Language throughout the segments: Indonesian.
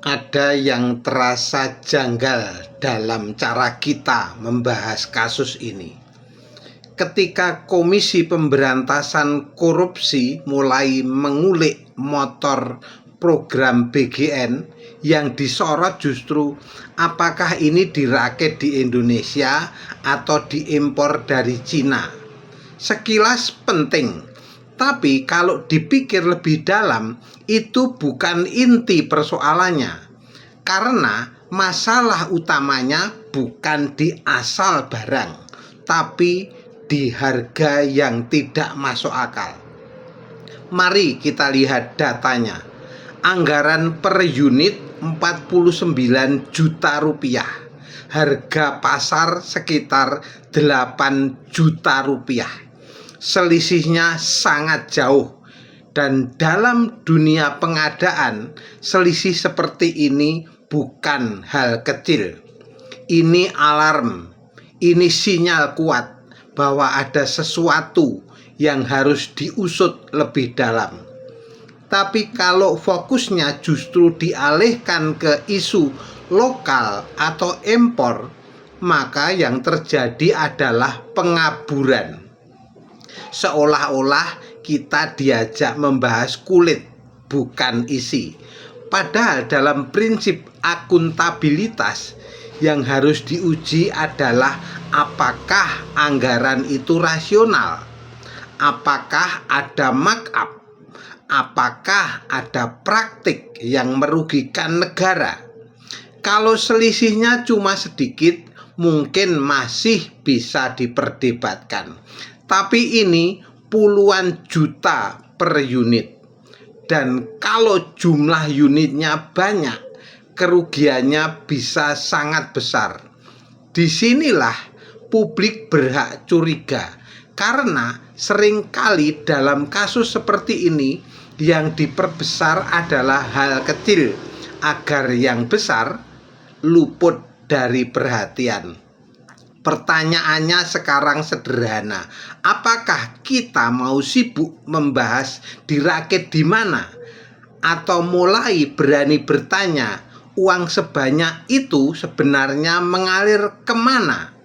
Ada yang terasa janggal dalam cara kita membahas kasus ini. Ketika Komisi Pemberantasan Korupsi mulai mengulik motor program BGN, yang disorot justru apakah ini dirakit di Indonesia atau diimpor dari Cina. Sekilas penting, tapi kalau dipikir lebih dalam, itu bukan inti persoalannya. Karena masalah utamanya bukan di asal barang, tapi di harga yang tidak masuk akal. Mari kita lihat datanya. Anggaran per unit 49 juta rupiah. Harga pasar sekitar 8 juta rupiah. Selisihnya sangat jauh. Dan dalam dunia pengadaan, selisih seperti ini bukan hal kecil. Ini alarm, ini sinyal kuat bahwa ada sesuatu yang harus diusut lebih dalam. Tapi kalau fokusnya justru dialihkan ke isu lokal atau impor, maka yang terjadi adalah pengaburan. Seolah-olah kita diajak membahas kulit, bukan isi. Padahal dalam prinsip akuntabilitas, yang harus diuji adalah apakah anggaran itu rasional, apakah ada markup, apakah ada praktik yang merugikan negara. Kalau selisihnya cuma sedikit, mungkin masih bisa diperdebatkan. Tapi ini puluhan juta per unit. Dan kalau jumlah unitnya banyak, kerugiannya bisa sangat besar. Disinilah publik berhak curiga, karena seringkali dalam kasus seperti ini yang diperbesar adalah hal kecil agar yang besar luput dari perhatian. Pertanyaannya sekarang sederhana. Apakah kita mau sibuk membahas dirakit di mana? Atau mulai berani bertanya, uang sebanyak itu sebenarnya mengalir kemana?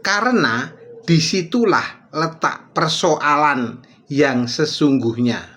Karena disitulah letak persoalan yang sesungguhnya.